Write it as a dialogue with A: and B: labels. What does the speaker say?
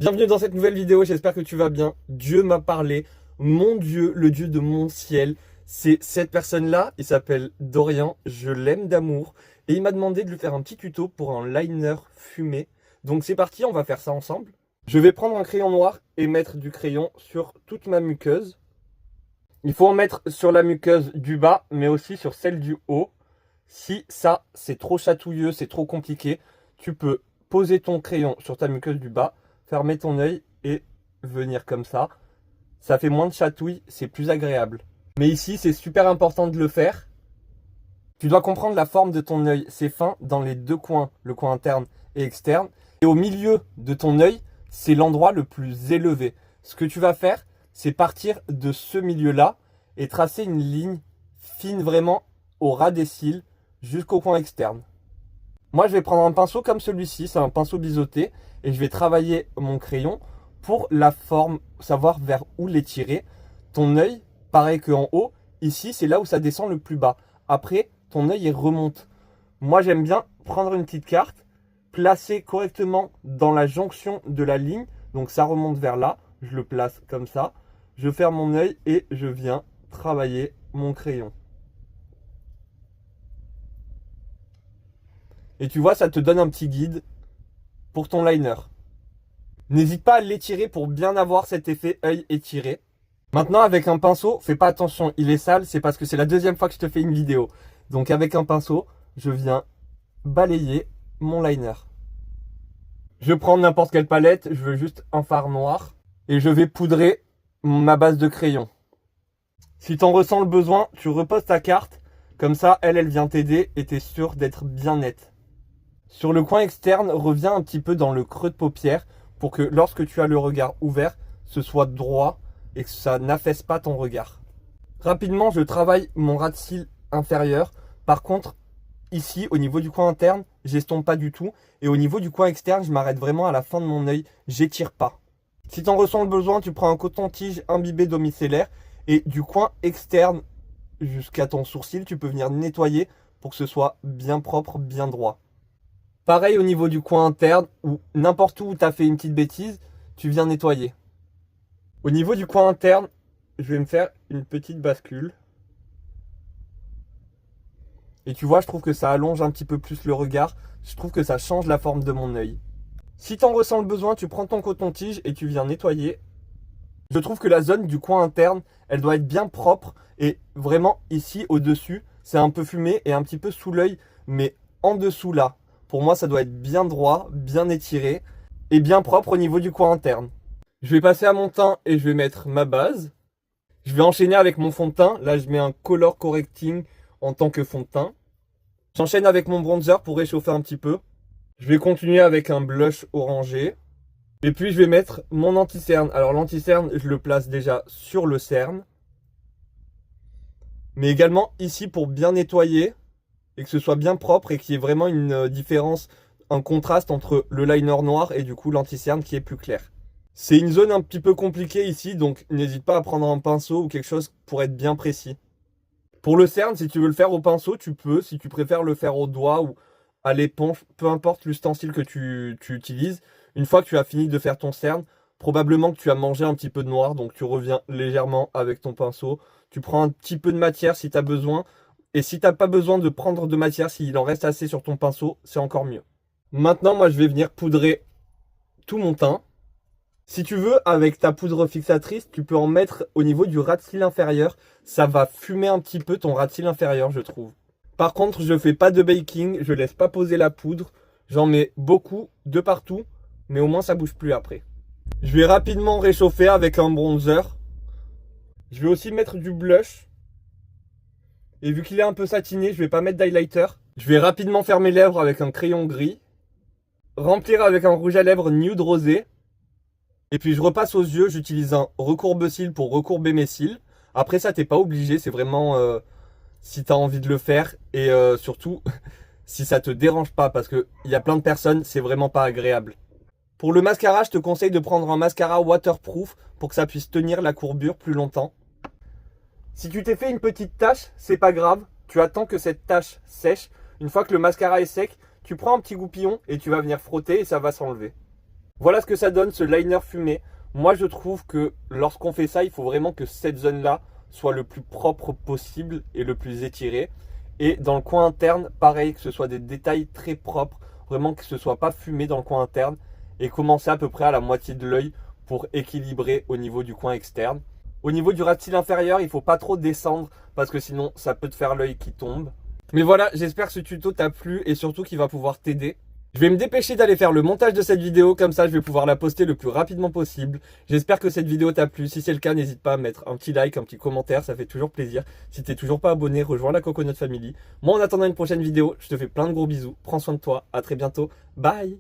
A: Bienvenue dans cette nouvelle vidéo, j'espère que tu vas bien. Dieu m'a parlé, mon Dieu, le Dieu de mon ciel. C'est cette personne-là, il s'appelle Dorian, je l'aime d'amour. Et il m'a demandé de lui faire un petit tuto pour un liner fumé. Donc c'est parti, on va faire ça ensemble. Je vais prendre un crayon noir et mettre du crayon sur toute ma muqueuse. Il faut en mettre sur la muqueuse du bas, mais aussi sur celle du haut. Si ça, c'est trop chatouilleux, c'est trop compliqué, tu peux poser ton crayon sur ta muqueuse du bas, fermer ton œil et venir comme ça. Ça fait moins de chatouilles, c'est plus agréable. Mais ici, c'est super important de le faire. Tu dois comprendre la forme de ton œil. C'est fin dans les deux coins, le coin interne et externe. Et au milieu de ton œil, c'est l'endroit le plus élevé. Ce que tu vas faire, c'est partir de ce milieu-là et tracer une ligne fine vraiment au ras des cils jusqu'au coin externe. Moi, je vais prendre un pinceau comme celui-ci, c'est un pinceau biseauté, et je vais travailler mon crayon pour la forme, savoir vers où l'étirer. Ton œil, pareil qu'en haut, ici, c'est là où ça descend le plus bas. Après, ton œil, il remonte. Moi, j'aime bien prendre une petite carte, placer correctement dans la jonction de la ligne, donc ça remonte vers là, je le place comme ça, je ferme mon œil et je viens travailler mon crayon. Et tu vois, ça te donne un petit guide pour ton liner. N'hésite pas à l'étirer pour bien avoir cet effet œil étiré. Maintenant, avec un pinceau, fais pas attention, il est sale, c'est parce que c'est la deuxième fois que je te fais une vidéo. Donc avec un pinceau, je viens balayer mon liner. Je prends n'importe quelle palette, je veux juste un fard noir. Et je vais poudrer ma base de crayon. Si tu en ressens le besoin, tu reposes ta carte. Comme ça, elle vient t'aider et tu es sûr d'être bien nette. Sur le coin externe, reviens un petit peu dans le creux de paupière pour que lorsque tu as le regard ouvert, ce soit droit et que ça n'affaisse pas ton regard. Rapidement, je travaille mon ras de cils inférieur. Par contre, ici, au niveau du coin interne, j'estompe pas du tout. Et au niveau du coin externe, je m'arrête vraiment à la fin de mon œil. J'étire pas. Si tu en ressens le besoin, tu prends un coton-tige imbibé d'eau micellaire. Et du coin externe jusqu'à ton sourcil, tu peux venir nettoyer pour que ce soit bien propre, bien droit. Pareil au niveau du coin interne, ou n'importe où tu as fait une petite bêtise, tu viens nettoyer. Au niveau du coin interne, je vais me faire une petite bascule. Et tu vois, je trouve que ça allonge un petit peu plus le regard. Je trouve que ça change la forme de mon œil. Si tu en ressens le besoin, tu prends ton coton-tige et tu viens nettoyer. Je trouve que la zone du coin interne, elle doit être bien propre. Et vraiment, ici, au-dessus, c'est un peu fumé et un petit peu sous l'œil. Mais en dessous, là, pour moi, ça doit être bien droit, bien étiré et bien propre au niveau du coin interne. Je vais passer à mon teint et je vais mettre ma base. Je vais enchaîner avec mon fond de teint. Là, je mets un color correcting en tant que fond de teint. J'enchaîne avec mon bronzer pour réchauffer un petit peu. Je vais continuer avec un blush orangé. Et puis, je vais mettre mon anti-cerne. Alors, l'anti-cerne, je le place déjà sur le cerne. Mais également ici pour bien nettoyer et que ce soit bien propre et qu'il y ait vraiment une différence, un contraste entre le liner noir et du coup l'anti-cerne qui est plus clair. C'est une zone un petit peu compliquée ici, donc n'hésite pas à prendre un pinceau ou quelque chose pour être bien précis. Pour le cerne, si tu veux le faire au pinceau, tu peux. Si tu préfères le faire au doigt ou à l'éponge, peu importe l'ustensile que tu utilises, une fois que tu as fini de faire ton cerne, probablement que tu as mangé un petit peu de noir, donc tu reviens légèrement avec ton pinceau. Tu prends un petit peu de matière si tu as besoin. Et si tu n'as pas besoin de prendre de matière, s'il en reste assez sur ton pinceau, c'est encore mieux. Maintenant, moi, je vais venir poudrer tout mon teint. Si tu veux, avec ta poudre fixatrice, tu peux en mettre au niveau du ras de cils inférieur. Ça va fumer un petit peu ton ras de cils inférieur, je trouve. Par contre, je ne fais pas de baking, je ne laisse pas poser la poudre. J'en mets beaucoup de partout, mais au moins ça ne bouge plus après. Je vais rapidement réchauffer avec un bronzer. Je vais aussi mettre du blush. Et vu qu'il est un peu satiné, je vais pas mettre d'highlighter. Je vais rapidement faire mes lèvres avec un crayon gris. Remplir avec un rouge à lèvres nude rosé. Et puis je repasse aux yeux, j'utilise un recourbe-cils pour recourber mes cils. Après ça, t'es pas obligé, c'est vraiment si t'as envie de le faire. Et surtout, si ça te dérange pas, parce qu'il y a plein de personnes, c'est vraiment pas agréable. Pour le mascara, je te conseille de prendre un mascara waterproof pour que ça puisse tenir la courbure plus longtemps. Si tu t'es fait une petite tache, c'est pas grave. Tu attends que cette tache sèche. Une fois que le mascara est sec, tu prends un petit goupillon et tu vas venir frotter et ça va s'enlever. Voilà ce que ça donne, ce liner fumé. Moi, je trouve que lorsqu'on fait ça, il faut vraiment que cette zone-là soit le plus propre possible et le plus étiré. Et dans le coin interne, pareil, que ce soit des détails très propres, vraiment que ce soit pas fumé dans le coin interne, et commencer à peu près à la moitié de l'œil pour équilibrer au niveau du coin externe. Au niveau du ras de cils inférieur, il faut pas trop descendre parce que sinon ça peut te faire l'œil qui tombe. Mais voilà, j'espère que ce tuto t'a plu et surtout qu'il va pouvoir t'aider. Je vais me dépêcher d'aller faire le montage de cette vidéo, comme ça je vais pouvoir la poster le plus rapidement possible. J'espère que cette vidéo t'a plu. Si c'est le cas, n'hésite pas à mettre un petit like, un petit commentaire, ça fait toujours plaisir. Si t'es toujours pas abonné, rejoins la Coconut Family. Moi, en attendant une prochaine vidéo, je te fais plein de gros bisous. Prends soin de toi, à très bientôt. Bye!